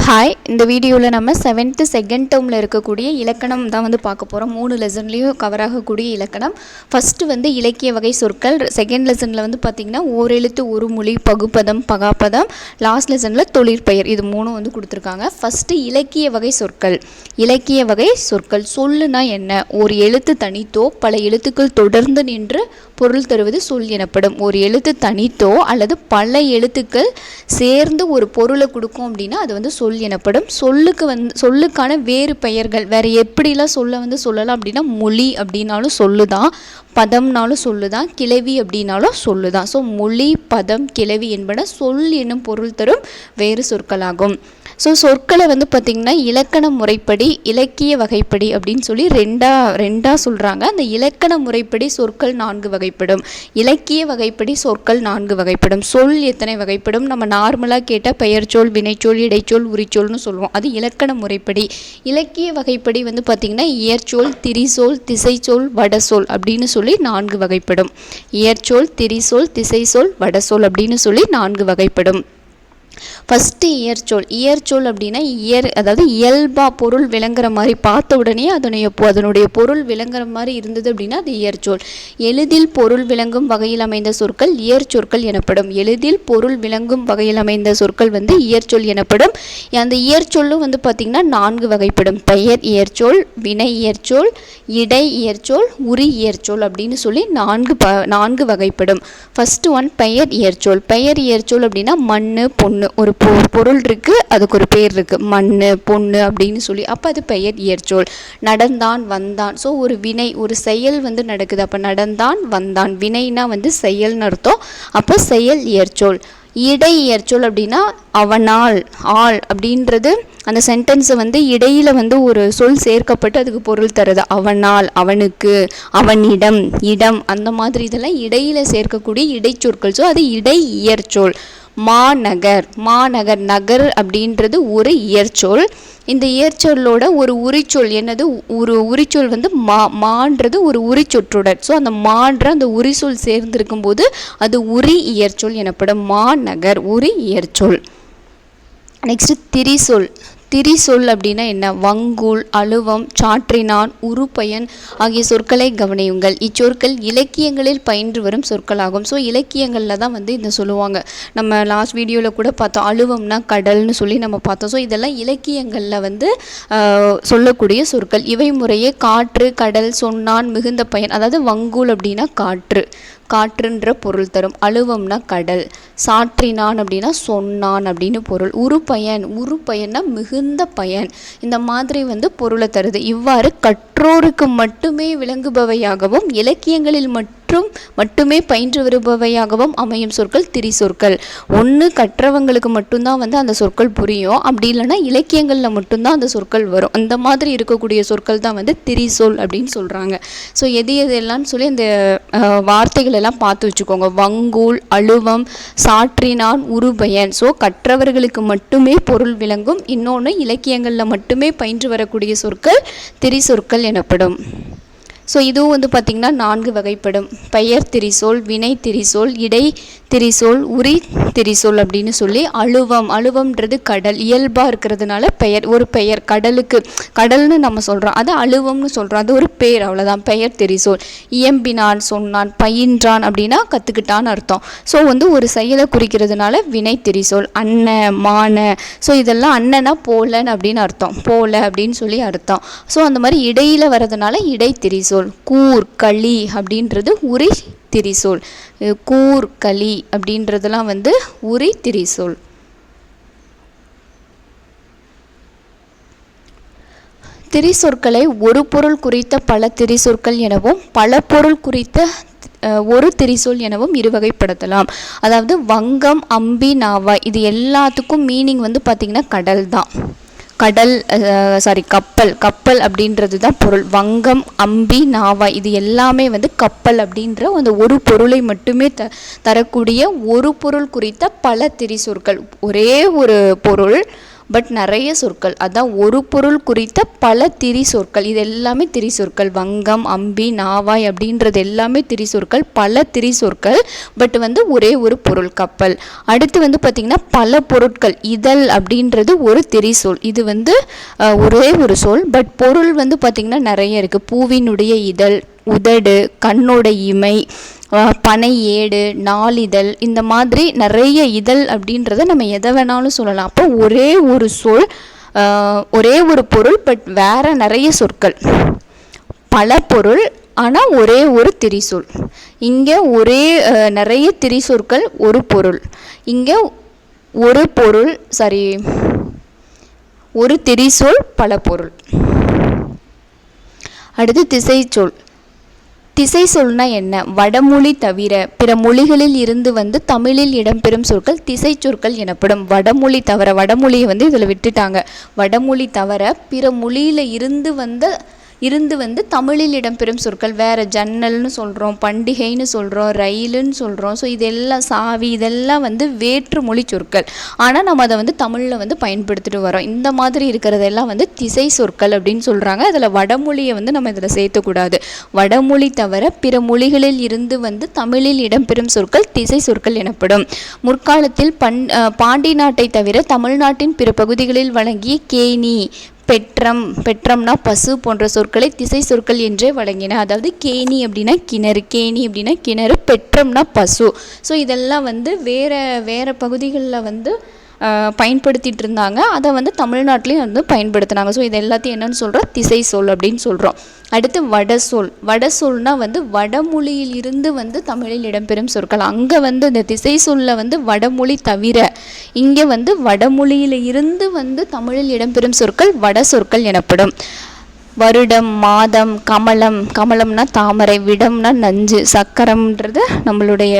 Hi, இந்த வீடியோவில் நம்ம 7th செகண்ட் டேர்மில் இருக்கக்கூடிய இலக்கணம் தான் வந்து பார்க்க போகிறோம். 3 லெசன்லேயும் கவர் ஆகக்கூடிய இலக்கணம். ஃபஸ்ட்டு வந்து இலக்கிய வகை சொற்கள். செகண்ட் லெசனில் வந்து பார்த்திங்கன்னா ஓரெழுத்து ஒரு மொழி, பகுப்பதம், பகாப்பதம். லாஸ்ட் லெசனில் தொழிற்பெயர். இது 3 வந்து கொடுத்துருக்காங்க. ஃபஸ்ட்டு இலக்கிய வகை சொற்கள். இலக்கிய வகை சொற்கள் சொல்லுனா என்ன? ஒரு எழுத்து தனித்தோ பல எழுத்துக்கள் தொடர்ந்து நின்று பொருள் தருவது சொல் எனப்படும். ஒரு எழுத்து தனித்தோ அல்லது பல எழுத்துக்கள் சேர்ந்து ஒரு பொருளை கொடுக்கும் அப்படின்னா அது வந்து சொல் எனப்படும். சொல்லுக்கான வேறு பெயர்கள் வேறு எப்படிலாம் சொல்ல வந்து சொல்லலாம் அப்படின்னா மொழி அப்படின்னாலும் சொல்லுதான், பதம்னாலும் சொல்லுதான், கிளவி அப்படின்னாலும் சொல்லுதான். ஸோ மொழி, பதம், கிளவி என்பன சொல் என்னும் பொருள் தரும் வேறு சொற்களாகும். ஸோ சொற்களை வந்து பார்த்திங்கன்னா இலக்கண முறைப்படி இலக்கிய வகைப்படி அப்படின்னு சொல்லி ரெண்டாக சொல்கிறாங்க. அந்த இலக்கண முறைப்படி சொற்கள் 4 வகைப்படும், இலக்கிய வகைப்படி சொற்கள் 4 வகைப்படும். சொல் எத்தனை வகைப்படும்? நம்ம நார்மலாக கேட்டால் பெயர்ச்சொல், வினைச்சொல், இடைச்சொல், உரிச்சொல்னு சொல்லுவோம். அது இலக்கண முறைப்படி. இலக்கிய வகைப்படி வந்து பார்த்திங்கன்னா இயற்சொல், திரிசொல், திசைச்சொல், வடசொல் அப்படின்னு சொல்லி 4 வகைப்படும். இயற்சொல், திரிசொல், திசைச்சொல், வடசொல் அப்படின்னு சொல்லி 4 வகைப்படும். ஃபஸ்ட்டு இயற்சொல். இயற்சொல் அப்படின்னா அதாவது இயல்பாக பொருள் விளங்குற மாதிரி பார்த்த உடனே அதனுடைய பொருள் விளங்குற மாதிரி இருந்தது அப்படின்னா அது இயற்சொல். எளிதில் பொருள் விளங்கும் வகையில் அமைந்த சொற்கள் இயற்சொற்கள் எனப்படும். எளிதில் பொருள் விளங்கும் வகையில் அமைந்த சொற்கள் வந்து இயற்சொல் எனப்படும். அந்த இயற்சொல்லும் வந்து பார்த்திங்கன்னா 4 வகைப்படும். பெயர் இயற்சொல், வினை இயற்சொல், இடை இயற்சொல், உரி இயற்சொல் அப்படின்னு சொல்லி 4 வகைப்படும். ஃபஸ்ட்டு ஒன் பெயர் இயற்சொல். பெயர் இயற்சொல் அப்படின்னா மண்ணு, பொண்ணு, ஒரு பொருள் இருக்குது, அதுக்கு ஒரு பேர் இருக்குது, மண்ணு, பொண்ணு அப்படின்னு சொல்லி. அப்போ அது பெயர் இயற்சொல். நடந்தான், வந்தான். ஸோ ஒரு வினை, ஒரு செயல் வந்து நடக்குது. அப்போ நடந்தான், வந்தான். வினைனா வந்து செயல்னு அர்த்தம். அப்போ செயல் இயற்சொல். இடை இயற்சொல் அப்படின்னா அவனால், ஆள் அப்படின்றது அந்த சென்டென்ஸை வந்து இடையில் வந்து ஒரு சொல் சேர்க்கப்பட்டு அதுக்கு பொருள் தருது. அவனால், அவனுக்கு, அவனிடம், இடம், அந்த மாதிரி இதெல்லாம் இடையில் சேர்க்கக்கூடிய இடைச்சொற்கள். ஸோ அது இடை இயற்சொல். மாநகர், மாநகர், நகர் அப்படின்றது ஒரு இயற்சொல். இந்த இயற்சொல்லோட ஒரு உரிச்சொல் என்னது? ஒரு உரிச்சொல் வந்து மான்றது ஒரு உரிச்சொற்றுடன். ஸோ அந்த மான்ற அந்த உரிச்சொல் சேர்ந்திருக்கும் போது அது உரி இயற்சொல் எனப்படும். மாநகர் உரி இயற்சொல். நெக்ஸ்ட் திரிசொல். திரிசொல் அப்படின்னா என்ன? வங்கூல், அலுவம், சாற்றினான், உருப்பயன் ஆகிய சொற்களை கவனியுங்கள். இச்சொற்கள் இலக்கியங்களில் பயின்று வரும் சொற்களாகும். ஸோ இலக்கியங்களில் தான் வந்து இதை சொல்லுவாங்க. நம்ம லாஸ்ட் வீடியோவில் கூட பார்த்தோம், அலுவம்னா கடல்னு சொல்லி நம்ம பார்த்தோம். ஸோ இதெல்லாம் இலக்கியங்களில் வந்து சொல்லக்கூடிய சொற்கள். இவை முறையே காற்று, கடல், சொன்னான், மிகுந்த பயன். அதாவது வங்கூல் அப்படின்னா காற்று, காற்றுன்ற பொருள் தரும். அலுவம்னா கடல், சாற்றினான் அப்படின்னா சொன்னான் அப்படின்னு பொருள். உருப்பயன், உருப்பயன்னா மிகுந்த பயன். இந்த மாதிரி வந்து பொருளை தருது. இவ்வாறு கற்றோருக்கு மட்டுமே விளங்குபவையாகவும் இலக்கியங்களில் மட்டுமே பயின்று வருபவையாகவும் அமையும் சொற்கள் திரிசொற்கள். ஒன்று கற்றவங்களுக்கு மட்டும்தான் வந்து அந்த சொற்கள் புரியும், அப்படி இல்லைன்னா இலக்கியங்களில் மட்டும்தான் அந்த சொற்கள் வரும். அந்த மாதிரி இருக்கக்கூடிய சொற்கள் தான் வந்து திரிசொல் அப்படின்னு சொல்கிறாங்க. ஸோ எதெல்லாம்னு சொல்லி அந்த வார்த்தைகள் எல்லாம் பார்த்து வச்சுக்கோங்க. வங்கூல், அலுவம், சாற்றினான், உருபயன். ஸோ கற்றவர்களுக்கு மட்டுமே பொருள் விளங்கும், இன்னொன்று இலக்கியங்களில் மட்டுமே பயின்று வரக்கூடிய சொற்கள் திரிசொற்கள் எனப்படும். ஸோ இதுவும் வந்து பார்த்திங்கன்னா 4 வகைப்படும். பெயர் திரிசொல், வினை திரிசொல், இடை திரிசொல், உரி திரிசொல் அப்படின்னு சொல்லி. அலுவம், அலுவம்ன்றது கடல், இயல்பாக இருக்கிறதுனால பெயர், ஒரு பெயர் கடலுக்கு, கடல்னு நம்ம சொல்கிறோம், அது அலுவம்னு சொல்கிறோம், அது ஒரு பேர், அவ்வளோதான், பெயர் திரிசொல். இயம்பினான், சொன்னான், பயின்றான் அப்படின்னா கற்றுக்கிட்டான்னு அர்த்தம். ஸோ வந்து ஒரு செயலை குறிக்கிறதுனால வினை திரிசொல். அன்ன, மான. ஸோ இதெல்லாம் அண்ணனா போலன்னு அப்படின்னு அர்த்தம், போல அப்படின்னு சொல்லி அர்த்தம். ஸோ அந்த மாதிரி இடையில் வர்றதுனால இடை திரிசொல். கூர், களி அப்படின்றது உரி திரிசொல். கூர், களி அப்படின்றதெல்லாம் வந்து உரி திரிசொல். திரிசொற்களை ஒரு பொருள் குறித்த பல திரிசொற்கள் எனவும் பல பொருள் குறித்த ஒரு திரிசொல் எனவும் இருவகைப்படுத்தலாம். அதாவது வங்கம், அம்பி, நாவாய் இது எல்லாத்துக்கும் மீனிங் வந்து பார்த்திங்கன்னா கடல் தான். கப்பல், கப்பல் அப்படின்றது தான் பொருள். வங்கம், அம்பி, நாவாய் இது எல்லாமே வந்து கப்பல் அப்படின்ற அந்த ஒரு பொருளை மட்டுமே தரக்கூடிய ஒரு பொருள் குறித்த பல திரிசொற்கள். ஒரே ஒரு பொருள், பட் நிறைய சொற்கள், அதான் ஒரு பொருள் குறித்த பல திரி சொற்கள். இது எல்லாமே திரி சொற்கள். வங்கம், அம்பி, நாவாய் அப்படின்றது எல்லாமே திரி சொற்கள், பல திரி சொற்கள். பட் வந்து ஒரே ஒரு பொருள் கப்பல். அடுத்து வந்து பார்த்திங்கன்னா பல பொருட்கள். இதழ் அப்படின்றது ஒரு திரி சொல். இது வந்து ஒரே ஒரு சொல், பட் பொருள் வந்து பார்த்திங்கன்னா நிறைய இருக்குது. பூவினுடைய இதழ், உதடு, கண்ணோட இமை, பனை ஏடு, நாளிதழ், இந்த மாதிரி நிறைய இதழ் அப்படின்றத நம்ம எதை வேணாலும் சொல்லலாம். அப்போ ஒரே ஒரு சொல், ஒரே ஒரு பொருள், பட் வேறு நிறைய சொற்கள். பல பொருள் ஆனால் ஒரே ஒரு திரிசொல். இங்கே ஒரே நிறைய திரிசொற்கள், ஒரு பொருள். இங்கே ஒரு பொருள், சாரி, ஒரு திரிசொல், பல பொருள். அடுத்து திசைச்சொல். திசை சொல்னா என்ன? வடமொழி தவிர பிற மொழிகளில் இருந்து வந்து தமிழில் இடம்பெறும் சொற்கள் திசை சொற்கள் எனப்படும். வடமொழி தவிர, வடமொழியை வந்து இதில் விட்டுட்டாங்க. வடமொழி தவிர பிற மொழியில் இருந்து வந்து தமிழில் இடம்பெறும் சொற்கள் வேறு. ஜன்னல்னு சொல்கிறோம், பண்டிகைன்னு சொல்கிறோம், ரயிலுன்னு சொல்கிறோம். ஸோ இதெல்லாம், சாவி, இதெல்லாம் வந்து வேற்று மொழி சொற்கள். ஆனால் நம்ம அதை வந்து தமிழில் வந்து பயன்படுத்திட்டு வரோம். இந்த மாதிரி இருக்கிறதெல்லாம் வந்து திசை சொற்கள் அப்படின்னு சொல்கிறாங்க. அதில் வடமொழியை வந்து நம்ம இதில் சேர்த்துக்கூடாது. வடமொழி தவிர பிற மொழிகளில் இருந்து வந்து தமிழில் இடம்பெறும் சொற்கள் திசை சொற்கள் எனப்படும். முற்காலத்தில் பாண்டி நாட்டை தவிர தமிழ்நாட்டின் பிற பகுதிகளில் வழங்கிய கேணி, பெற்றம்னா பசு போன்ற சொற்களை திசை சொற்கள் என்றே வழங்கின. அதாவது கேணி அப்படின்னா கிணறு, கேணி அப்படின்னா கிணறு, பெற்றம்னா பசு. ஸோ இதெல்லாம் வந்து வேறு பகுதிகளில் வந்து பயன்படுத்திகிட்டு இருந்தாங்க. அதை வந்து தமிழ்நாட்டிலையும் வந்து பயன்படுத்தினாங்க. ஸோ இது எல்லாத்தையும் என்னென்னு சொல்கிறோம்? திசை சொல் அப்படின்னு சொல்கிறோம். அடுத்து வடசொல். வடசொல்னால் வந்து வடமொழியில் இருந்து வந்து தமிழில் இடம்பெறும் சொற்கள். அங்கே வந்து இந்த திசை சொல்ல வந்து வடமொழி தவிர இங்கே வந்து வடமொழியில் இருந்து வந்து தமிழில் இடம்பெறும் சொற்கள் வட சொற்கள் எனப்படும். வருடம், மாதம், கமலம்னா தாமரை, விடம்னா நஞ்சு, சக்கரம்ன்றது நம்மளுடைய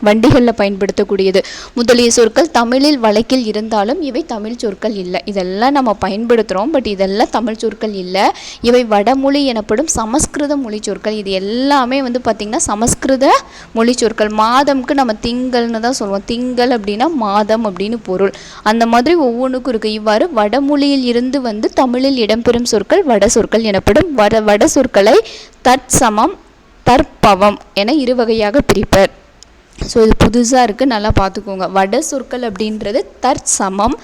வண்டிகளில் பயன்படுத்தக்கூடியது. முதலிய சொற்கள் தமிழில் வழக்கில் இருந்தாலும் இவை தமிழ் சொற்கள் இல்லை. இதெல்லாம் நம்ம பயன்படுத்துகிறோம், பட் இதெல்லாம் தமிழ் சொற்கள் இல்லை. இவை வடமொழி எனப்படும் சமஸ்கிருத மொழி சொற்கள். இது எல்லாமே வந்து பார்த்திங்கன்னா சமஸ்கிருத மொழி சொற்கள். மாதம்க்கு நம்ம திங்கள்னு தான் சொல்லுவோம். திங்கள் அப்படின்னா மாதம் அப்படின்னு பொருள். அந்த மாதிரி ஒவ்வொன்றுக்கும் இருக்குது. இவ்வாறு வடமொழியில் இருந்து வந்து தமிழில் இடம்பெறும் சொற்கள் வட சொற்கள் எனப்படும். வட சொற்களை தற்சமம், தற்பவம் என இரு வகையாக பிரிப்பர். ஸோ இது புதுசாக இருக்குது, நல்லா பார்த்துக்கோங்க. வட சொற்கள் அப்படின்றது தற்சமம்,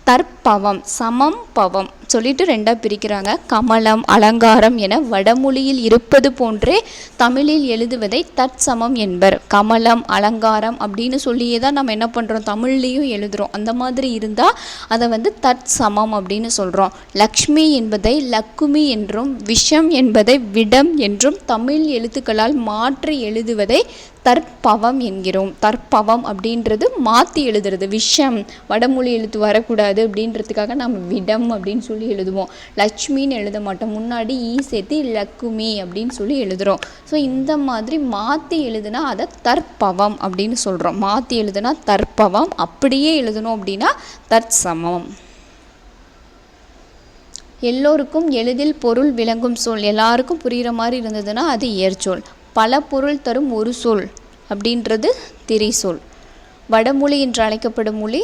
தற்பவம், சமம், பவம் சொல்லிட்டு ரெண்டாக பிரிக்கிறாங்க. கமலம், அலங்காரம் என வடமொழியில் இருப்பது போன்றே தமிழில் எழுதுவதை தற்சமம் என்பர். கமலம், அலங்காரம் அப்படின்னு சொல்லியே தான் நம்ம என்ன பண்ணுறோம், தமிழ்லேயும் எழுதுகிறோம். அந்த மாதிரி இருந்தால் அதை வந்து தற்சமம் அப்படின்னு சொல்கிறோம். லக்ஷ்மி என்பதை லக்குமி என்றும், விஷம் என்பதை விடம் என்றும் தமிழ் எழுத்துக்களால் மாற்றி எழுதுவதை தற்பவம் என்கிறோம். தற்பவம் அப்படின்றது மாற்றி எழுதுறது. விஷம் வடமொழி எழுத்து வரக்கூடாது அப்படின்றதுக்காக நம்ம விடம் அப்படின்னு சொல்லி எழுதுவோம். லட்சுமின்னு எழுத மாட்டோம், முன்னாடி ஈ சேர்த்து லக்குமி அப்படின்னு சொல்லி எழுதுகிறோம். ஸோ இந்த மாதிரி மாற்றி எழுதுனா அதை தற்பவம் அப்படின்னு சொல்கிறோம். மாற்றி எழுதுனா தற்பவம், அப்படியே எழுதணும் அப்படின்னா தற்சமம். எல்லோருக்கும் எளிதில் பொருள் விளங்கும் சொல், எல்லாருக்கும் புரிகிற மாதிரி இருந்ததுன்னா அது இயற்சொல். பல பொருள் தரும் ஒரு சொல் அப்படின்றது திரிசொல். வடமொழி என்று அழைக்கப்படும் மொழி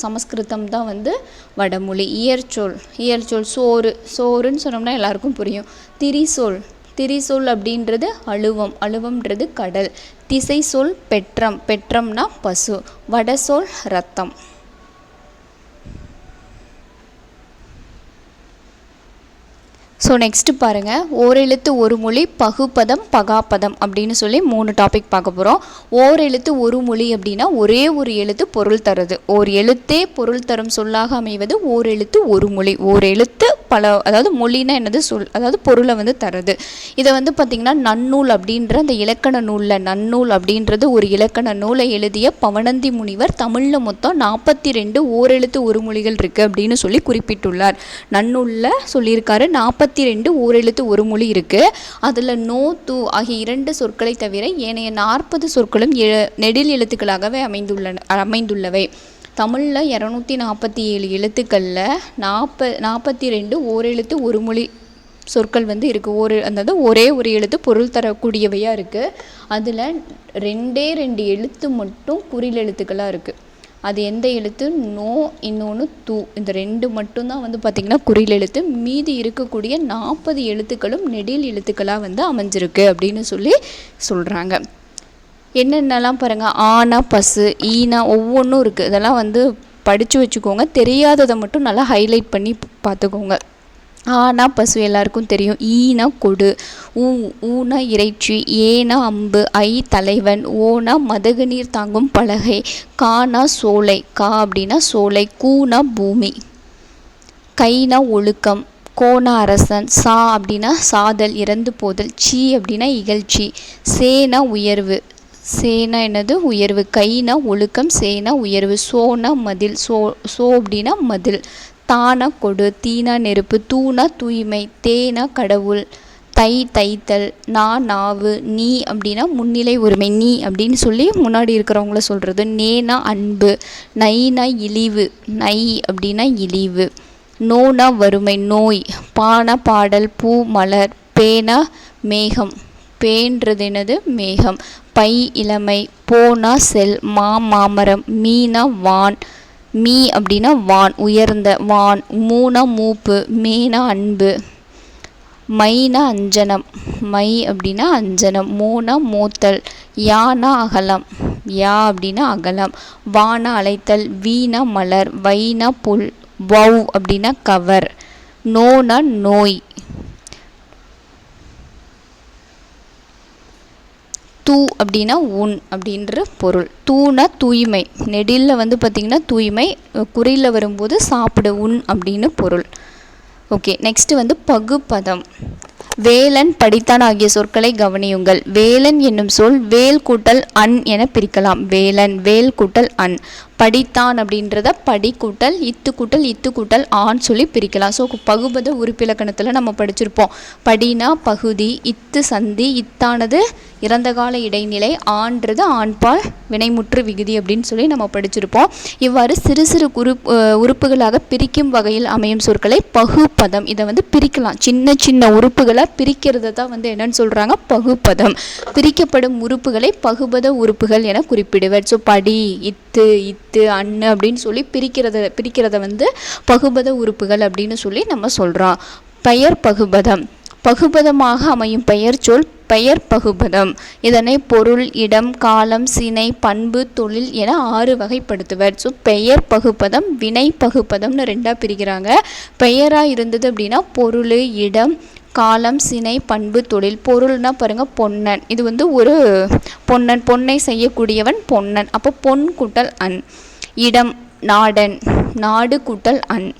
சமஸ்கிருதம் தான் வந்து வடமொழி. இயற்சொல் சோறுன்னு சொன்னோம்னா எல்லாருக்கும் புரியும். திரிசொல் அப்படின்றது அழுவம்ன்றது கடல். திசை சொல் பெற்றம்னா பசு. வடசொல் ரத்தம். ஸோ நெக்ஸ்ட்டு பாருங்கள், ஓரெழுத்து ஒரு மொழி, பகுபதம், பகாபதம் அப்படின்னு சொல்லி 3 டாபிக் பார்க்க போகிறோம். ஓரெழுத்து ஒரு மொழி அப்படின்னா ஒரே ஒரு எழுத்து பொருள் தருது. ஓர் எழுத்தே பொருள் தரும் சொல்லாக அமைவது ஓரெழுத்து ஒரு மொழி. ஓர் எழுத்து அதாவது மொழினா என்னது சொல், அதாவது பொருளை வந்து தருது. இதை வந்து பார்த்திங்கன்னா நன்னூல் அப்படின்ற அந்த இலக்கண நூலில், நன்னூல் அப்படின்றது ஒரு இலக்கண நூலை எழுதிய பவணந்தி முனிவர் தமிழில் மொத்தம் 42 ஓரெழுத்து ஒரு மொழிகள் இருக்குது அப்படின்னு சொல்லி குறிப்பிட்டுள்ளார். நன்னூலில் சொல்லியிருக்காரு 42 ஓரெழுத்து ஒரு மொழி இருக்குது. அதில் நோ, து ஆகிய 2 சொற்களை தவிர ஏனைய 40 சொற்களும் நெடில் எழுத்துக்களாகவே அமைந்துள்ளவை. தமிழில் 247 எழுத்துக்களில் 42 ஓரெழுத்து ஒரு மொழி சொற்கள் வந்து இருக்குது. அதாவது ஒரே ஒரு எழுத்து பொருள் தரக்கூடியவையாக இருக்குது. அதில் 2 எழுத்து மட்டும் குறில் எழுத்துக்களாக இருக்குது. அது எந்த எழுத்து? நோ, இன்னொன்று தூ. இந்த 2 மட்டும்தான் வந்து பார்த்திங்கன்னா குறில் எழுத்து. மீதி இருக்கக்கூடிய 40 எழுத்துக்களும் நெடில் எழுத்துக்களாக வந்து அமைஞ்சிருக்கு அப்படின்னு சொல்லி சொல்கிறாங்க. என்னென்னலாம் பாருங்கள், ஆனா பசு, ஈனா ஒவ்வொன்றும் இருக்குது. இதெல்லாம் வந்து படித்து வச்சுக்கோங்க. தெரியாததை மட்டும் நல்லா ஹைலைட் பண்ணி பார்த்துக்கோங்க. ஆனா பசு எல்லாருக்கும் தெரியும். ஈனா கொடு, ஊனா இறைச்சி, ஏனா அம்பு, ஐ தலைவன், ஓனா மதகு நீர் தாங்கும் பலகை, கானா சோலை, கா அப்படின்னா சோலை, கூனா பூமி, கைனா ஒழுக்கம், கோனா அரசன், சா அப்படின்னா சாதல் இறந்து போதல், சீ அப்படின்னா இகழ்ச்சி, சேனா உயர்வு, சேனா என்னது? உயர்வு, கைனா ஒழுக்கம், சேனா உயர்வு, சோனா மதில், சோ அப்படின்னா மதில், தானா கொடு, தீனா நெருப்பு, தூனா தூய்மை, தேனா கடவுள், தைத்தல், நாவு, நீ அப்படின்னா முன்னிலை உரிமை, நீ அப்படின்னு சொல்லி முன்னாடி இருக்கிறவங்கள சொல்கிறது, நேனா அன்பு, நைனா இழிவு, நை அப்படின்னா இழிவு, நோனா வறுமை நோய், பானா பாடல், பூ மலர், பேனா மேகம், பேன்றது என்னது? மேகம், பை இளமை, போனா செல், மாமரம், மீனா வான், மீ அப்படின்னா வான் உயர்ந்த வான், மூனா மூப்பு, மேனா அன்பு, மைனா அஞ்சனம், மை அப்படின்னா அஞ்சனம், மோனா மோத்தல், யானா அகலம், யா அப்படின்னா அகலம், வானா அழைத்தல், வீணா மலர், வைனா புல், வவ் அப்படின்னா கவர், நோனா நோய், தூ அப்படின்னா உன் அப்படின்ற பொருள். தூனா தூய்மை, நெடிலில் வந்து பார்த்திங்கன்னா தூய்மை, குறியில் வரும்போது சாப்பிடு, உன் அப்படின்னு பொருள். ஓகே, நெக்ஸ்ட்டு வந்து பகுபதம். வேலன் படித்தான் ஆகிய சொற்களை கவனியுங்கள். வேலன் என்னும் சொல் வேல் கூட்டல் அன் என பிரிக்கலாம். வேலன் வேல் கூட்டல் அன். படித்தான் அப்படின்றத படி கூட்டல் இத்து கூட்டல் ஆண் சொல்லி பிரிக்கலாம். ஸோ பகுபத உறுப்பிலக்கணத்தில் நம்ம படிச்சிருப்போம். படினா பகுதி, இத்து சந்தி, இத்தானது இறந்த கால இடைநிலை, ஆண்றது ஆண்பால் வினைமுற்று விகுதி அப்படின்னு சொல்லி நம்ம படிச்சிருப்போம். இவ்வாறு சிறு சிறு உறுப்புகளாக பிரிக்கும் வகையில் அமையும் சொற்களை பகுபதம். இதை வந்து பிரிக்கலாம், சின்ன சின்ன உறுப்புகளை பிரிக்கிறத தான் வந்து என்னன்னு சொல்கிறாங்க? பகுபதம். பிரிக்கப்படும் உறுப்புகளை பகுபத உறுப்புகள் என குறிப்பிடுவர். ஸோ படி, இத்து, அன்னு அப்படின்னு சொல்லி பிரிக்கிறத வந்து பகுபத உறுப்புகள் அப்படின்னு சொல்லி நம்ம சொல்கிறோம். பெயர் பகுபதம். பகுபதமாக அமையும் பெயர் சொல் பெயர் பகுபதம். இதனை பொருள், இடம், காலம், சினை, பண்பு, தொழில் என 6 வகைப்படுத்துவர். ஸோ பெயர் பகுபதம், வினை பகுபதம்னு 2ஆக பிரிக்கிறாங்க. பெயராக இருந்தது அப்படின்னா பொருள், இடம், காலம், சினை, பண்பு, தொழில். பொருள்னா பாருங்கள் பொன்னன், இது வந்து ஒரு பொன்னன், பொன்னை செய்யக்கூடியவன் பொன்னன், அப்போ பொன் கூட்டல் அன். இடம் நாடன், நாடு கூட்டல் அன்.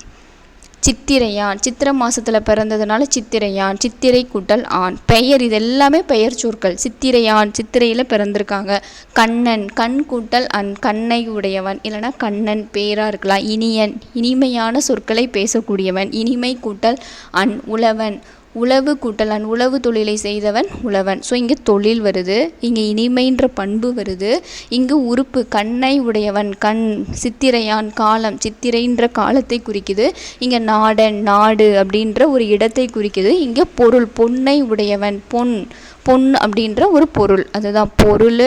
சித்திரையான், சித்திரை மாதத்தில் பிறந்ததுனால சித்திரையான், சித்திரை கூட்டல் ஆண். பெயர், இது எல்லாமே பெயர் சொற்கள். சித்திரையான் சித்திரையில் பிறந்திருக்காங்க. கண்ணன், கண் கூட்டல் அன், கண்ணை உடையவன், இல்லைனா கண்ணன் பேராக இருக்கலாம். இனியன், இனிமையான சொற்களை பேசக்கூடியவன், இனிமை கூட்டல் அன். உழவன், உழவு கூட்டல் அன், உழவு தொழிலை செய்தவன் உழவன். ஸோ இங்கே தொழில் வருது, இங்கே இனிமைன்ற பண்பு வருது, இங்கு உறுப்பு கண்ணை உடையவன் கண், சித்திரையான் காலம், சித்திரைன்ற காலத்தை குறிக்குது, இங்கே நாடன் நாடு அப்படின்ற ஒரு இடத்தை குறிக்குது, இங்கே பொருள் பொன்னை உடையவன் பொன் அப்படின்ற ஒரு பொருள், அதுதான் பொருள்.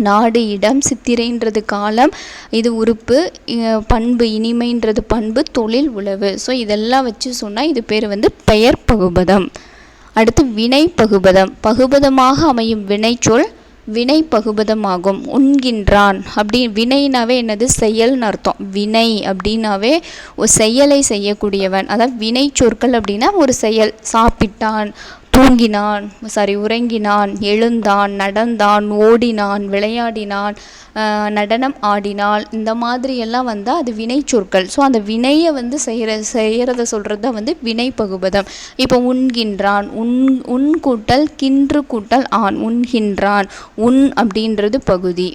நாடு இடம், சித்திரைன்றது காலம், இது உறுப்பு, பண்பு இனிமைன்றது பண்பு, தொழில் உழவு. ஸோ இதெல்லாம் வச்சு சொன்னால் இது பேர் வந்து பெயர் பகுபதம். அடுத்து வினை பகுபதம். பகுபதமாக அமையும் வினைச்சொல் வினை பகுபதமாகும். உண்கின்றான் அப்படி, வினைனாவே என்னது? செயல்னு அர்த்தம். வினை அப்படின்னாவே ஒரு செயலை செய்யக்கூடியவன், அதாவது வினை சொற்கள் அப்படின்னா ஒரு செயல். சாப்பிட்டான், தூங்கினான், உறங்கினான், எழுந்தான், நடந்தான், ஓடினான், விளையாடினான், நடனம் ஆடினாள், இந்த மாதிரியெல்லாம் வந்தால் அது வினை சொற்கள். ஸோ அந்த வினையை வந்து செய்கிறத சொல்கிறது தான் வந்து வினை பகுபதம். இப்போ உண்கின்றான், உன் கூட்டல் கின்று கூட்டல் ஆண், உண்கின்றான், உன் அப்படின்றது பகுதி,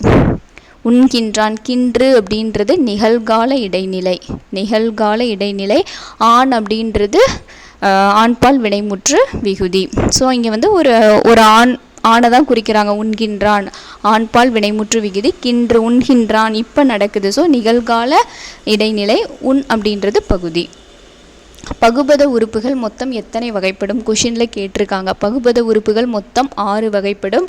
உண்கின்றான். கின்று அப்படின்றது நிகழ்கால இடைநிலை, ஆண் அப்படின்றது ஆண்பால் வினைமுற்று விகுதி. ஸோ இங்கே வந்து ஒரு ஆணை தான் குறிக்கிறாங்க. உண்கின்றான் ஆண்பால் வினைமுற்று விகுதி, கின்று உண்கின்றான் இப்போ நடக்குது. ஸோ நிகழ்கால இடைநிலை, உன் அப்படின்றது பகுதி. பகுபத உறுப்புகள் மொத்தம் எத்தனை வகைப்படும்? கொஷினில் கேட்டிருக்காங்க. பகுபத உறுப்புகள் மொத்தம் 6 வகைப்படும்.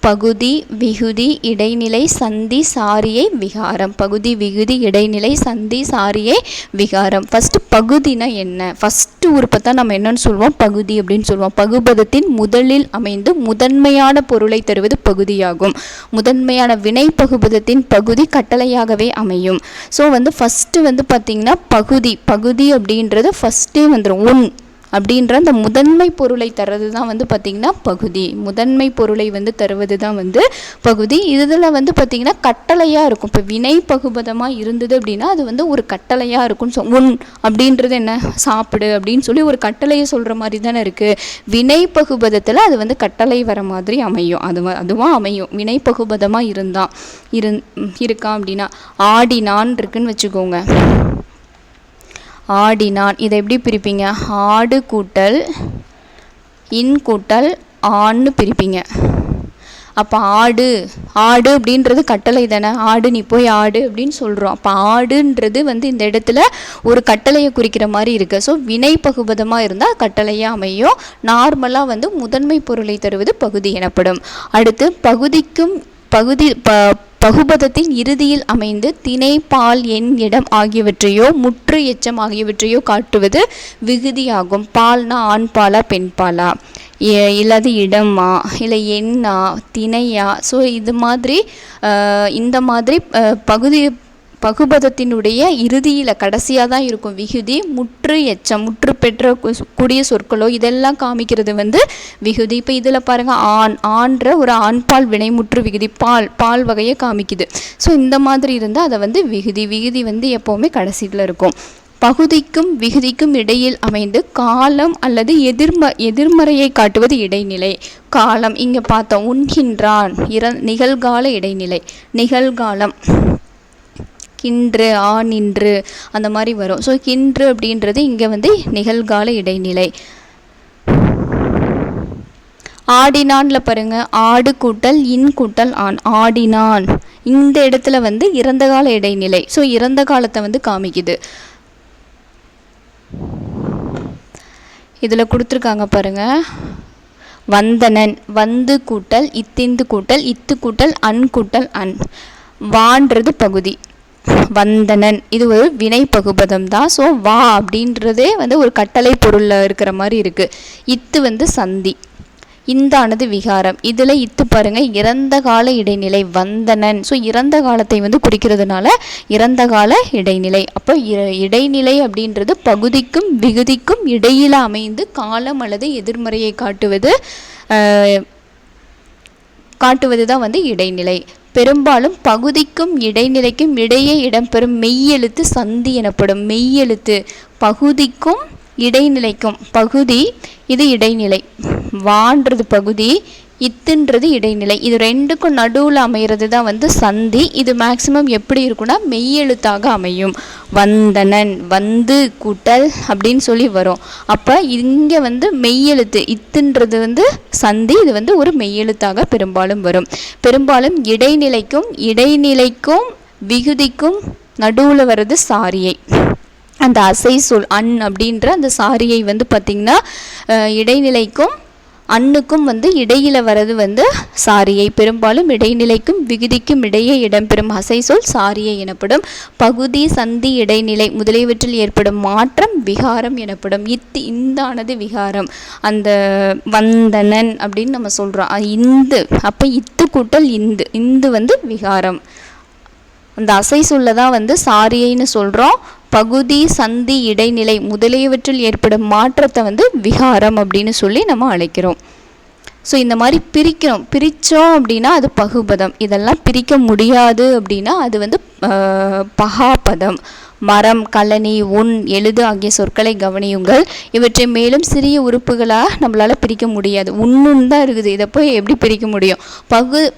பகுதி விகுதி இடைநிலை சந்தி சாரியை விகாரம். பகுதி விகுதி இடைநிலை சந்தி சாரியை விகாரம். ஃபஸ்ட்டு பகுதினா என்ன? ஃபஸ்ட்டு உறுப்பை தான் நம்ம என்னன்னு சொல்லுவோம்? பகுதி அப்படின்னு சொல்லுவோம். பகுபதத்தின் முதலில் அமைந்து முதன்மையான பொருளை தருவது பகுதியாகும். முதன்மையான வினை பகுபதத்தின் பகுதி கட்டளையாகவே அமையும். ஸோ ஃபஸ்ட்டு பார்த்திங்கன்னா பகுதி அப்படின்றது ஃபஸ்ட்டே வந்துடும். அப்படின்ற அந்த முதன்மை பொருளை தர்றது தான் பார்த்திங்கன்னா பகுதி. முதன்மை பொருளை தருவது தான் பகுதி. இதில் பார்த்திங்கன்னா கட்டளையாக இருக்கும். இப்போ வினை பகுபதமாக இருந்தது அப்படின்னா அது ஒரு கட்டளையாக இருக்கும். உன் அப்படின்றது என்ன? சாப்பிடு அப்படின்னு சொல்லி ஒரு கட்டளையை சொல்கிற மாதிரி தானே இருக்குது. வினை பகுபதத்தில் அது கட்டளை வர மாதிரி அமையும். அதுவாக அமையும். வினை பகுபதமாக இருக்கான் அப்படின்னா ஆடினான் இருக்குன்னு வச்சுக்கோங்க. ஆடினான். இதை எப்படி பிரிப்பீங்க? ஆடு கூட்டல் இன் கூட்டல் ஆன்னு பிரிப்பீங்க. அப்போ ஆடு அப்படின்றது கட்டளை தானே. ஆடு, நீ போய் ஆடு அப்படின்னு சொல்கிறோம். அப்போ ஆடுன்றது இந்த இடத்துல ஒரு கட்டளையை குறிக்கிற மாதிரி இருக்குது. ஸோ வினை பகுபதமாக இருந்தால் கட்டளையாக அமையும். நார்மலாக முதன்மை பொருளை தருவது பகுதி எனப்படும். அடுத்து பகுபதத்தின் இறுதியில் அமைந்து திணை பால் எண் இடம் ஆகியவற்றையோ முற்று எச்சம் ஆகியவற்றையோ காட்டுவது விகுதியாகும். பால்னா ஆண் பாலா பெண் பாலா, இல்லாது இடமா இல்லை எண்ணா திணையா. ஸோ இந்த மாதிரி பகுபதத்தினுடைய இறுதியில் கடைசியாக தான் இருக்கும் விகுதி. முற்று எச்சம், முற்று பெற்ற கூடிய சொற்களோ இதெல்லாம் காமிக்கிறது விகுதி. இப்போ இதில் பாருங்கள், ஆன்ற ஒரு ஆண்பால் வினைமுற்று விகுதி பால் வகையை காமிக்குது. ஸோ இந்த மாதிரி இருந்தால் அதை விகுதி எப்போவுமே கடைசியில் இருக்கும். பகுதிக்கும் விகுதிக்கும் இடையில் அமைந்து காலம் அல்லது எதிர்மறையை காட்டுவது இடைநிலை. காலம் இங்கே பார்த்தோம், உண்கின்றான் நிகழ்கால இடைநிலை. நிகழ்காலம் கின்று நின்று அந்த மாதிரி வரும். ஸோ கின்று அப்படின்றது இங்கே நிகழ்கால இடைநிலை. ஆடினான்ல பாருங்க, ஆடு கூட்டல் இன் கூட்டல் ஆண். ஆடினான் இந்த இடத்துல இறந்த கால இடைநிலை. ஸோ இறந்த காலத்தை காமிக்குது. இதில் கொடுத்துருக்காங்க பாருங்க, வந்தனன் வந்து கூட்டல் இத்திந்து கூட்டல் இத்து கூட்டல் அன் கூட்டல் அன். வான்றது பகுதி, வந்தனன் இது ஒரு வினை பகுபதம் தான். ஸோ வா அப்படின்றதே ஒரு கட்டளை பொருளில் இருக்கிற மாதிரி இருக்குது. இத்து சந்தி, இந்தானது விகாரம். இதில் இத்து பாருங்கள், இறந்த கால இடைநிலை வந்தனன். ஸோ இறந்த காலத்தை குறிக்கிறதுனால இறந்த கால இடைநிலை. அப்போ இடைநிலை அப்படின்றது பகுதிக்கும் விகுதிக்கும் இடையில் அமைந்து காலம் அல்லது எதிர்மறையை காட்டுவது தான் இடைநிலை. பெரும்பாலும் பகுதிக்கும் இடைநிலைக்கும் இடையே இடம்பெறும் மெய்யெழுத்து சந்தி எனப்படும். மெய்யெழுத்து பகுதிக்கும் இடைநிலைக்கும், பகுதி இது இடைநிலை, வான்றது பகுதி, இத்துன்றது இடைநிலை. இது ரெண்டுக்கும் நடுவில் அமைகிறது தான் சந்தி. இது மேக்சிமம் எப்படி இருக்குன்னா மெய்யெழுத்தாக அமையும். வந்தனன் வந்து கூட்டல் அப்படின்னு சொல்லி வரும். அப்போ இங்கே மெய்யெழுத்து இத்துன்றது சந்தி. இது ஒரு மெய்யெழுத்தாக பெரும்பாலும் வரும். பெரும்பாலும் இடைநிலைக்கும் விகுதிக்கும் நடுவில் வர்றது சாரியை. அந்த அசை சொல் அன் அப்படின்ற அந்த சாரியை பார்த்திங்கன்னா இடைநிலைக்கும் அன்னுக்கும் இடையில வர்றது சாரியை. பெரும்பாலும் இடைநிலைக்கும் விகுதிக்கும் இடையே இடம்பெறும் அசை சொல் சாரியை எனப்படும். பகுதி சந்தி இடைநிலை முதலியவற்றில் ஏற்படும் மாற்றம் விகாரம் எனப்படும். இந்தானது விகாரம். அந்த வந்தனன் அப்படின்னு நம்ம சொல்கிறோம், இந்து. அப்போ இத்து கூட்டல் இந்து விகாரம். அந்த அசை சொல்ல தான் சாரியைன்னு சொல்கிறோம். பகுதி சந்தி இடைநிலை முதலியவற்றில் ஏற்படும் மாற்றத்தை விகாரம் அப்படின்னு சொல்லி நம்ம அழைக்கிறோம். ஸோ இந்த மாதிரி பிரித்தோம் அப்படின்னா அது பகுபதம். இதெல்லாம் பிரிக்க முடியாது அப்படின்னா அது பகாபதம். மரம், கழனி, உன், எழுது ஆகிய சொற்களை கவனியுங்கள். இவற்றை மேலும் சிறிய உறுப்புகளாக நம்மளால் பிரிக்க முடியாது. உன்னுன்னு தான் இருக்குது, இதை போய் எப்படி பிரிக்க முடியும்?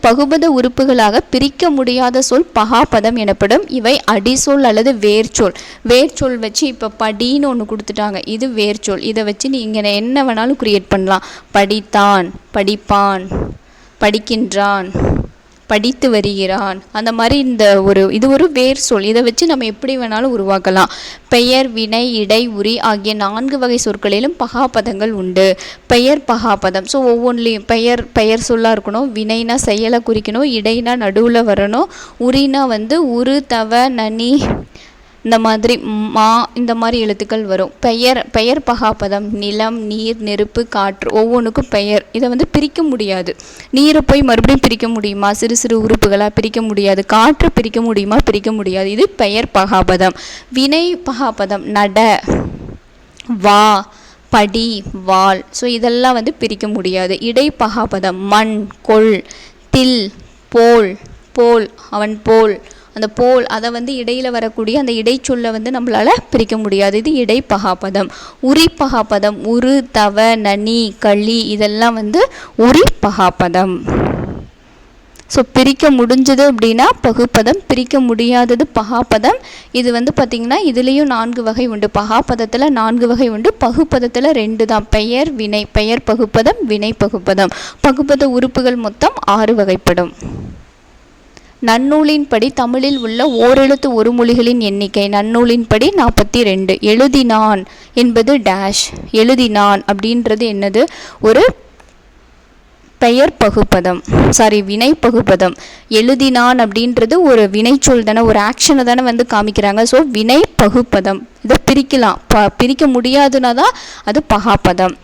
பகுபத உறுப்புகளாக பிரிக்க முடியாத சொல் பகாபதம் எனப்படும். இவை அடிசொல் அல்லது வேர்ச்சொல். வேர்ச்சொல் வச்சு இப்போ படின்னு ஒன்று கொடுத்துட்டாங்க, இது வேர்ச்சொல். இதை வச்சு நீங்கள் என்ன வேணாலும் கிரியேட் பண்ணலாம். படித்தான், படிப்பான், படிக்கின்றான், படித்து வருகிறான். அந்த மாதிரி இது ஒரு வேர் சொல். இதை வச்சு நம்ம எப்படி வேணாலும் உருவாக்கலாம். பெயர், வினை, இடை, உரி ஆகிய 4 வகை சொற்களிலும் பகாபதங்கள் உண்டு. பெயர் பகாபதம். ஸோ ஒவ்வொன்றிலையும் பெயர் சொல்லாக இருக்கணும், வினைனா செயலை குறிக்கணும், இடைனா நடுவில் வரணும், உரினா உரு, தவ, நனி இந்த மாதிரி இந்த மாதிரி எழுத்துக்கள் வரும். பெயர் பகாபதம். நிலம், நீர், நெருப்பு, காற்று ஒவ்வொன்றுக்கும் பெயர். இதை பிரிக்க முடியாது. நீரை போய் மறுபடியும் பிரிக்க முடியுமா? சிறு சிறு உறுப்புகளாக பிரிக்க முடியாது. காற்று பிரிக்க முடியுமா? பிரிக்க முடியாது. இது பெயர் பகாபதம். வினை பகாபதம். நட, வா, படி, வாள். ஸோ இதெல்லாம் பிரிக்க முடியாது. இடை பகாபதம். மண், கொள், தில், போல், அவன் போல், அந்த போல் அதை இடையில் வரக்கூடிய அந்த இடைச்சொல்லை நம்மளால் பிரிக்க முடியாது. இது இடை பகாபதம். உரி பகாபதம். உரு, தவ, நனி, களி இதெல்லாம் உரி பகாபதம். ஸோ பிரிக்க முடிஞ்சது அப்படின்னா பகுப்பதம், பிரிக்க முடியாதது பகாபதம். இது பார்த்திங்கன்னா இதுலேயும் 4 வகை உண்டு. பகாபதத்தில் 4 வகை உண்டு, பகுப்பதத்தில் 2 தான். பெயர், வினை. பெயர் பகுப்பதம், வினை பகுப்பதம். பகுப்பத உறுப்புகள் மொத்தம் 6 வகைப்படும். நன்னூலின்படி தமிழில் உள்ள ஓரெழுத்து ஒரு மொழிகளின் எண்ணிக்கை நன்னூலின்படி 42. எழுதினான் என்பது டேஷ். எழுதினான் அப்படின்றது என்னது? ஒரு பெயர் பகுப்பதம், வினை பகுப்பதம். எழுதினான் அப்படின்றது ஒரு வினைச்சொல் தானே, ஒரு ஆக்ஷனை தானே காமிக்கிறாங்க. ஸோ வினை பகுப்பதம். இதை பிரிக்கலாம். பிரிக்க முடியாதுன்னா தான் அது பகாபதம்.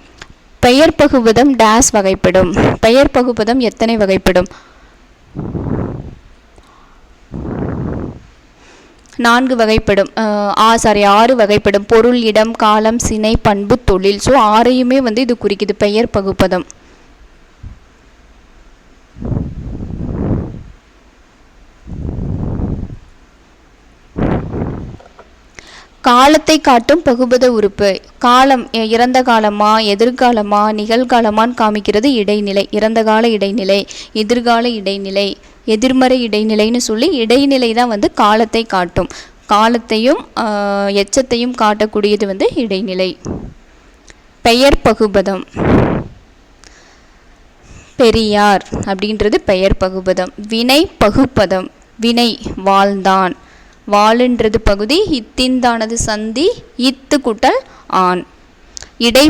பெயர் பகுப்பதம் டேஷ் வகைப்படும். பெயர் பகுப்பதம் எத்தனை வகைப்படும்? 4 வகைப்படும். 6 வகைப்படும். பொருள், இடம், காலம், சினை, பண்பு, தொழில். ஸோ 6ஐயுமே இது குறிக்குது பெயர் பகுப்பதம். காலத்தை காட்டும் பகுபத உறுப்பு. காலம் இறந்த காலமா, எதிர்காலமா, நிகழ்காலமான்னு காமிக்கிறது இடைநிலை. இறந்த கால இடைநிலை, எதிர்கால இடைநிலை, எதிர்மறை இடைநிலைன்னு சொல்லி இடைநிலை தான் காலத்தை காட்டும். காலத்தையும் எச்சத்தையும் காட்டக்கூடியது இடைநிலை. பெயர் பகுபதம். பெரியார் அப்படின்றது பெயர் பகுபதம். வினை பகுப்பதம். வினை வாழ்ந்தான். வாளுன்றது பகுதி, இத்தின்தானது சந்தி, இத்து கூட்டல் ஆண். இடை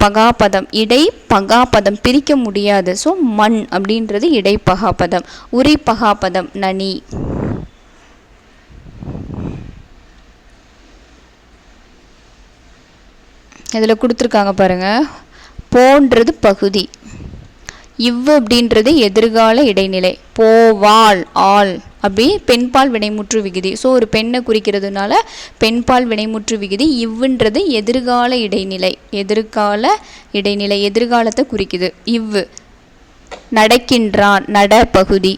பகாபதம். இடை பகாபதம் பிரிக்க முடியாது. ஸோ மண் அப்படின்றது இடை பகாபதம். உரி பகாபதம். நனி. இதில் கொடுத்துருக்காங்க பாருங்க. போன்றது பகுதி, இவ்வு அப்படின்றது எதிர்கால இடைநிலை. போவாள், ஆள் அப்படி பெண்பால் வினைமுற்று விகுதி. ஸோ ஒரு பெண்ணை குறிக்கிறதுனால பெண்பால் வினைமுற்று விகுதி. இவ்வுன்றது எதிர்கால இடைநிலை. எதிர்கால இடைநிலை எதிர்காலத்தை குறிக்குது இவ்வு. நடக்கின்றான். நட பகுதி.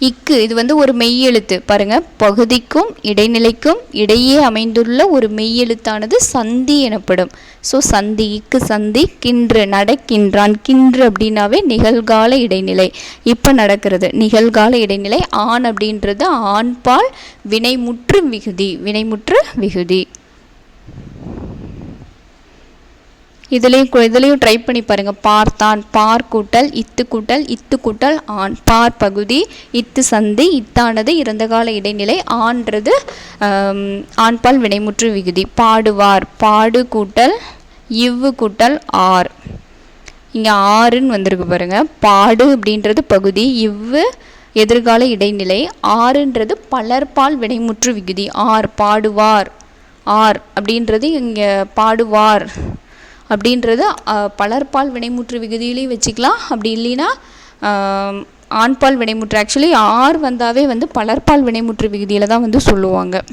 இக்கு இது ஒரு மெய்யெழுத்து பாருங்க. பகுதிக்கும் இடைநிலைக்கும் இடையே அமைந்துள்ள ஒரு மெய்யெழுத்தானது சந்தி எனப்படும். ஸோ சந்தி. இக்கு சந்தி. கின்று நடக்கின்றான். கின்று அப்படின்னாவே நிகழ்கால இடைநிலை. இப்போ நடக்கிறது நிகழ்கால இடைநிலை. ஆண் அப்படின்றது ஆண்பால் வினைமுற்று விகுதி. வினைமுற்று விகுதி. இதுலேயும் ட்ரை பண்ணி பாருங்கள். பார்த்தான். பார் கூட்டல் இத்து கூட்டல் ஆண். பார் பகுதி, இத்து சந்தி, இத்தானது இறந்த கால இடைநிலை, ஆன்றது ஆண்பால் வினைமுற்று விகுதி. பாடுவார். பாடு கூட்டல் இவ்வு கூட்டல் ஆர். இங்கே ஆறுன்னு வந்திருக்கு பாருங்கள். பாடு அப்படின்றது பகுதி, இவ்வு எதிர்கால இடைநிலை, ஆறுன்றது பலர்பால் வினைமுற்று விகுதி. ஆர். பாடுவார். ஆர் அப்படின்றது இங்கே பாடுவார் அப்படின்றது பலர்பால் வினைமுற்று விகுதியிலையும் வச்சுக்கலாம். அப்படி இல்லைன்னா ஆண்பால் வினைமுற்று. ஆக்சுவலி ஆர் வந்தாவே பலர்பால் வினைமுற்று விகுதியில் தான் சொல்லுவாங்க.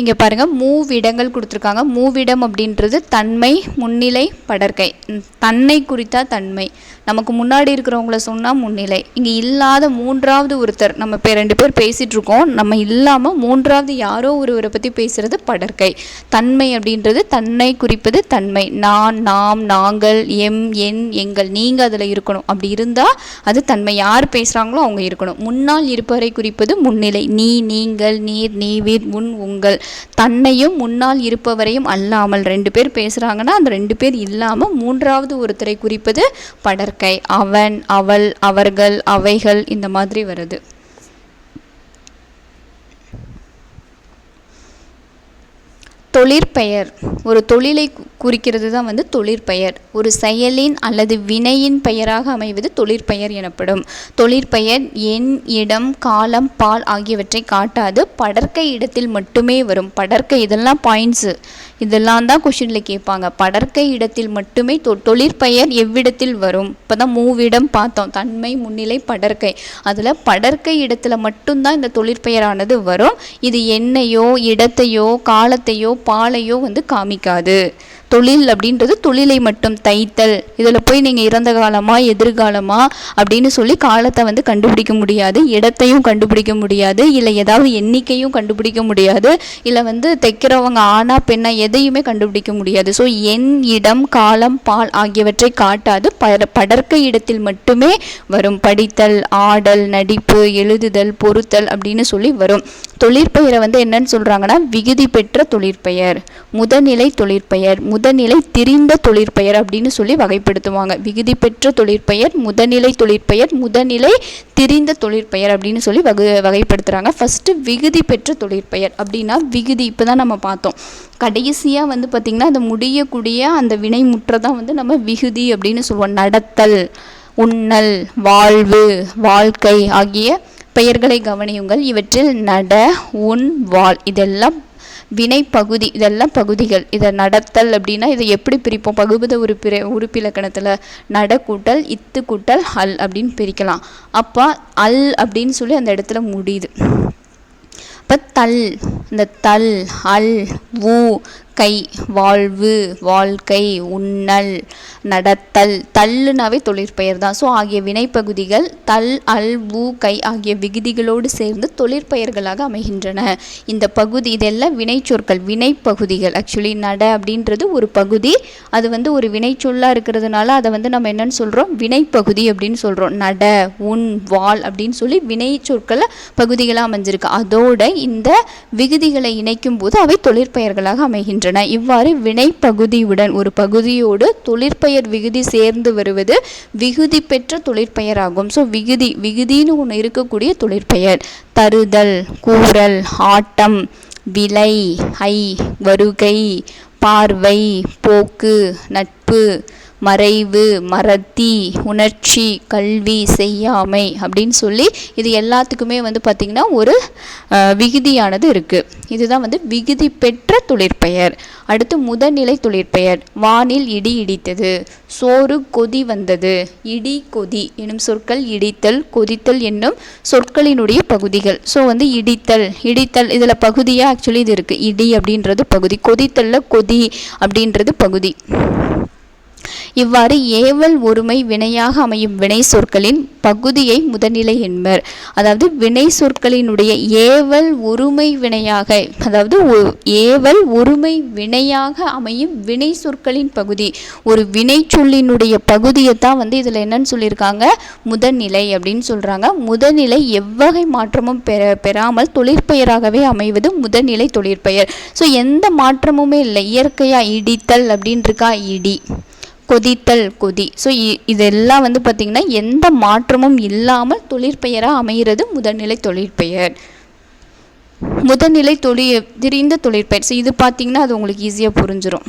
இங்கே பாருங்கள், மூவிடங்கள் கொடுத்துருக்காங்க. மூவிடம் அப்படின்றது தன்மை, முன்னிலை, படர்க்கை. தன்னை குறித்தா தன்மை, நமக்கு முன்னாடி இருக்கிறவங்கள சொன்னால் முன்னிலை. இங்கே இல்லாத மூன்றாவது ஒருத்தர், நம்ம 2 பேர் பேசிகிட்ருக்கோம், நம்ம இல்லாமல் மூன்றாவது யாரோ ஒருவரை பற்றி பேசுகிறது படர்க்கை. தன்மை அப்படின்றது தன்னை குறிப்பது தன்மை. நான், நாம், நாங்கள், எம், என், எங்கள், நீங்கள் அதில் இருக்கணும். அப்படி இருந்தால் அது தன்மை. யார் பேசுகிறாங்களோ அவங்க இருக்கணும். முன்னால் இருப்பவரை குறிப்பது முன்னிலை. நீ, நீங்கள், நீர், நீவீர், உன், உங்கள். தன்னையும் முன்னால் இருப்பவரையும் அல்லாமல் 2 பேர் பேசுகிறாங்கன்னா அந்த 2 பேர் இல்லாமல் 3வது ஒருத்தரை குறிப்பது படர்க்கை. அவன், அவள், அவர்கள், அவைகள் இந்த மாதிரி வருது. தொழிற்பெயர் ஒரு தொழிலை குறிக்கிறது தான் வந்து தொழிற்பெயர். ஒரு செயலின் அல்லது வினையின் பெயராக அமைவது தொழிற்பெயர் எனப்படும். தொழிற்பெயர் எண், இடம், காலம், பால் ஆகியவற்றை காட்டாது. படர்க்கை இடத்தில் மட்டுமே வரும். படர்க்கை இதெல்லாம் பாயிண்ட்ஸு, இதெல்லாம் தான் கொஷினில் கேட்பாங்க. படர்க்கை இடத்தில் மட்டுமே தொழிற்பெயர் எவ்விடத்தில் வரும். இப்போ தான் மூவிடம் பார்த்தோம், தன்மை, முன்னிலை, படர்க்கை. அதில் படர்க்கை இடத்துல மட்டும்தான் இந்த தொழிற்பெயரானது வரும். இது எண்ணையோ இடத்தையோ காலத்தையோ பாலையோ வந்து காமிக்காது. தொழில் அப்படின்றது தொழிலை மட்டும். தைத்தல், இதில் போய் நீங்கள் இறந்த காலமா எதிர்காலமா அப்படின்னு சொல்லி காலத்தை வந்து கண்டுபிடிக்க முடியாது, இடத்தையும் கண்டுபிடிக்க முடியாது, இல்லை ஏதாவது எண்ணிக்கையும் கண்டுபிடிக்க முடியாது, இல்லை வந்து தைக்கிறவங்க ஆனா பெண்ணா எதையுமே கண்டுபிடிக்க முடியாது. ஸோ எண், இடம், காலம், பால் ஆகியவற்றை காட்டாது. படர்க்கை இடத்தில் மட்டுமே வரும். படித்தல், ஆடல், நடிப்பு, எழுதுதல், பொறுத்தல் அப்படின்னு சொல்லி வரும். தொழிற்பெயரை வந்து என்னன்னு சொல்கிறாங்கன்னா விகுதி பெற்ற தொழிற்பெயர், முதநிலை தொழிற்பெயர், முதநிலை திரிந்த தொழிற்பெயர் அப்படின்னு சொல்லி வகைப்படுத்துவாங்க. விகுதி பெற்ற தொழிற்பெயர், முதநிலை தொழிற்பெயர், முதநிலை திரிந்த தொழிற்பெயர் அப்படின்னு சொல்லி வகைப்படுத்துகிறாங்க. ஃபஸ்ட்டு விகுதி பெற்ற தொழிற்பெயர் அப்படின்னா விகுதி இப்போ தான் நம்ம பார்த்தோம். கடைசியாக வந்து பார்த்திங்கன்னா அந்த முடியக்கூடிய அந்த வினை முற்றதான் வந்து நம்ம விகுதி அப்படின்னு சொல்லுவோம். நடத்தல், உண்ணல், வாழ்வு, வாழ்க்கை ஆகிய பெயர்களை கவனியுங்கள். இவற்றில் நட, உண், வாழ் இதெல்லாம் வினை பகுதி, இதெல்லாம் பகுதிகள். இதை நடத்தல் அப்படின்னா இதை எப்படி பிரிப்போம்? பகுபத உறுப்பிலக்கணத்தில் நட கூட்டல் இத்து கூட்டல் அல் அப்படின்னு பிரிக்கலாம். அப்போ அல் அப்படின்னு சொல்லி அந்த இடத்துல முடியுது. இப்போ தல், இந்த தல், அல், ஊ, கை, வாழ்வு, வாழ்க்கை, உண்ணல், நடத்தல். தல்லுனாவே தொழிற்பெயர் தான். ஸோ ஆகிய வினைப்பகுதிகள் தல், அல், ஊ, கை ஆகிய விகுதிகளோடு சேர்ந்து தொழிற்பெயர்களாக அமைகின்றன. இந்த பகுதி இதெல்லாம் வினைச்சொற்கள், வினைப்பகுதிகள். ஆக்சுவலி நட அப்படின்றது ஒரு பகுதி, அது வந்து ஒரு வினைச்சொல்லாக இருக்கிறதுனால அதை வந்து நம்ம என்னன்னு சொல்கிறோம்? வினைப்பகுதி அப்படின்னு சொல்கிறோம். நட, உன், வாழ் அப்படின்னு சொல்லி வினைச்சொற்களை பகுதிகளாக அமைஞ்சிருக்கு. அதோட இந்த விகுதிகளை இணைக்கும் போது அவை தொழிற்பெயர்களாக அமைகின்றன. இவ்வாறு வினை பகுதியுடன் ஒரு பகுதியோடு தொழிற்பெயர் விகுதி சேர்ந்து வருவது விகுதி பெற்ற தொழிற்பெயராகும். ஸோ விகுதின்னு ஒன்று இருக்கக்கூடிய தொழிற்பெயர். தருதல், கூறல், ஆட்டம், விலை, ஐ, வருகை, பார்வை, போக்கு, நட்பு, மறைவு, மறதி, உணர்ச்சி, கல்வி, செய்யாமை அப்படின்னு சொல்லி இது எல்லாத்துக்குமே வந்து பார்த்திங்கன்னா ஒரு விகுதியானது இருக்குது. இதுதான் வந்து விகுதி பெற்ற தொழிற்பெயர். அடுத்து முதநிலை தொழிற்பெயர். வானில் இடி இடித்தது, சோறு கொதி வந்தது. இடி, கொதி என்னும் சொற்கள் இடித்தல், கொதித்தல் என்னும் சொற்களினுடைய பகுதிகள். ஸோ வந்து இடித்தல் இதில் பகுதியாக ஆக்சுவலி இது இருக்குது. இடி அப்படின்றது பகுதி, கொதித்தலில் கொதி அப்படின்றது பகுதி. இவ்வாறு ஏவல் ஒருமை வினையாக அமையும் வினை சொற்களின் பகுதியை முதநிலை என்பர். அதாவது வினை சொற்களினுடைய ஏவல் ஒருமை வினையாக, அதாவது ஏவல் ஒருமை வினையாக அமையும் வினை சொற்களின் பகுதி, ஒரு வினை சொல்லினுடைய பகுதியை தான் வந்து இதில் என்னன்னு சொல்லியிருக்காங்க? முதநிலை அப்படின்னு சொல்கிறாங்க. முதநிலை எவ்வகை மாற்றமும் பெறாமல் தொழிற்பெயராகவே அமைவது முதநிலை தொழிற்பெயர். ஸோ எந்த மாற்றமுமே இல்லை, இயற்கையாக இடித்தல் அப்படின்னு இருக்கா, இடி, கொதித்தல், கொதி. ஸோ இதெல்லாம் வந்து பார்த்திங்கன்னா எந்த மாற்றமும் இல்லாமல் தொழிற்பெயராக அமைகிறது முதல்நிலை தொழிற்பெயர். முதல்நிலை திரிந்த தொழிற்பெயர். ஸோ இது பார்த்திங்கன்னா அது உங்களுக்கு ஈஸியாக புரிஞ்சிடும்.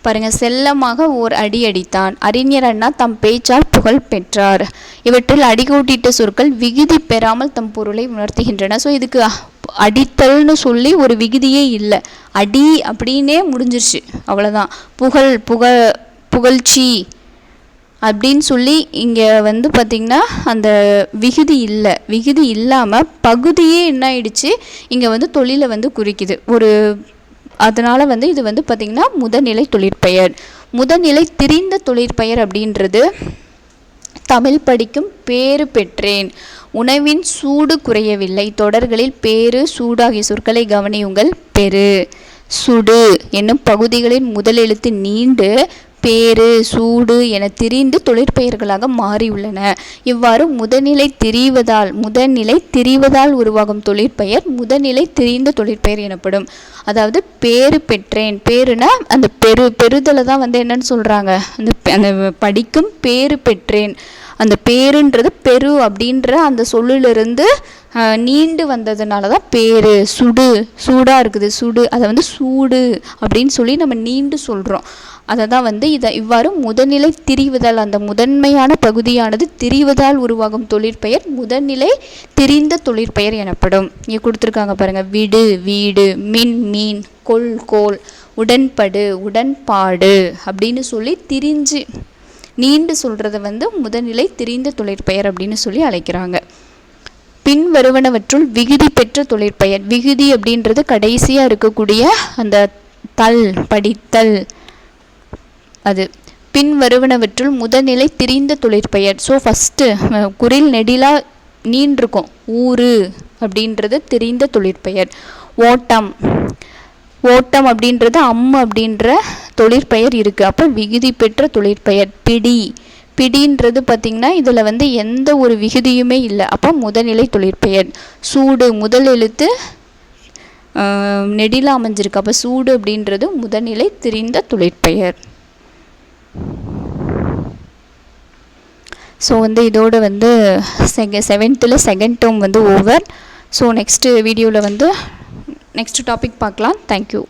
பாருங்கள், செல்லமாக ஓர் அடி அடித்தான். அறிஞர் அண்ணா தம் பேச்சால் புகழ் பெற்றார். இவற்றில் அடிகோட்டிட்ட சொற்கள் விகுதி பெறாமல் தம் பொருளை உணர்த்துகின்றன. ஸோ இதுக்கு அடித்தல்னு சொல்லி ஒரு விகுதியே இல்லை, அடி அப்படின்னே முடிஞ்சிருச்சு, அவ்வளோதான். புகழ்ச்சி அப்படின்னு சொல்லி இங்கே வந்து பார்த்திங்கன்னா அந்த விகுதி இல்லை. விகுதி இல்லாமல் பகுதியே என்ன ஆயிடுச்சு, இங்கே வந்து தொழிலை வந்து குறிக்குது ஒரு. அதனால் வந்து இது வந்து பார்த்திங்கன்னா முதநிலை தொழிற்பெயர். முதநிலை திரிந்த தொழிற்பெயர் அப்படின்றது தமிழ் படிக்கும் பேறு பெற்றேன், உணவின் சூடு குறையவில்லை. தொடர்களில் பேறு, சூடு ஆகிய சொற்களை கவனியுங்கள். பெரு, சுடு என்னும் பகுதிகளின் முதல் எழுத்து நீண்டு பேரு சூடு என திரிந்து தொழிற்பெயர்களாக மாறியுள்ளன. இவ்வாறு முதல்நிலை திரிவதால் உருவாகும் தொழிற்பெயர் முதல்நிலை திரிந்த தொழிற்பெயர் எனப்படும். அதாவது பேரு பெற்றேன், பேருனா அந்த பெறுதலை தான் வந்து என்னன்னு சொல்கிறாங்க, அந்த படிக்கும் பேரு பெற்றேன். அந்த பேருன்றது பெரு அப்படின்ற அந்த சொல்லிலிருந்து நீண்டு வந்ததுனால தான் பேரு. சூடாக இருக்குது, அதை வந்து சூடு அப்படின்னு சொல்லி நம்ம நீண்டு சொல்கிறோம். அதை தான் வந்து இவ்வாறு முதல்நிலை திரிவதால், அந்த முதன்மையான பகுதியானது திரிவதால் உருவாகும் தொழிற்பெயர் முதல்நிலை திரிந்த தொழிற்பெயர் எனப்படும். இங்கே கொடுத்துருக்காங்க பாருங்கள், விடு வீடு, மீன் கோல் உடன்பாடு அப்படின்னு சொல்லி திரிஞ்சு நீண்டு சொல்கிறத வந்து முதல்நிலை திரிந்த தொழிற்பெயர் அப்படின்னு சொல்லி அழைக்கிறாங்க. பின் வருவனவற்றுள் விகுதி பெற்ற தொழிற்பெயர். விகுதி அப்படின்றது கடைசியாக இருக்கக்கூடிய அந்த படித்தல். அது பின் வருவனவற்றுள் முதல்நிலை திரிந்த தொழிற்பெயர். ஸோ ஃபஸ்ட்டு குரில் நெடிலாக நீண்டிருக்கும், ஊரு அப்படின்றது தெரிந்த தொழிற்பெயர். ஓட்டம் அப்படின்றது அப்படின்ற தொழிற்பெயர் இருக்குது. அப்போ விகுதி பெற்ற தொழிற்பெயர். பிடின்றது பார்த்திங்கன்னா இதில் வந்து எந்த ஒரு விகுதியுமே இல்லை, அப்போ முதல்நிலை தொழிற்பெயர். சூடு முதல் எழுத்து நெடில அமைஞ்சிருக்கு, அப்போ சூடு அப்படின்றது முதல்நிலை திரிந்த தொழிற்பெயர். ஸோ வந்து இதோடு வந்து 7th செகண்ட் டேர்ம் வந்து ஓவர். ஸோ நெக்ஸ்ட்டு வீடியோவில் வந்து நெக்ஸ்ட் டாபிக் பார்க்கலாம். தேங்க்யூ.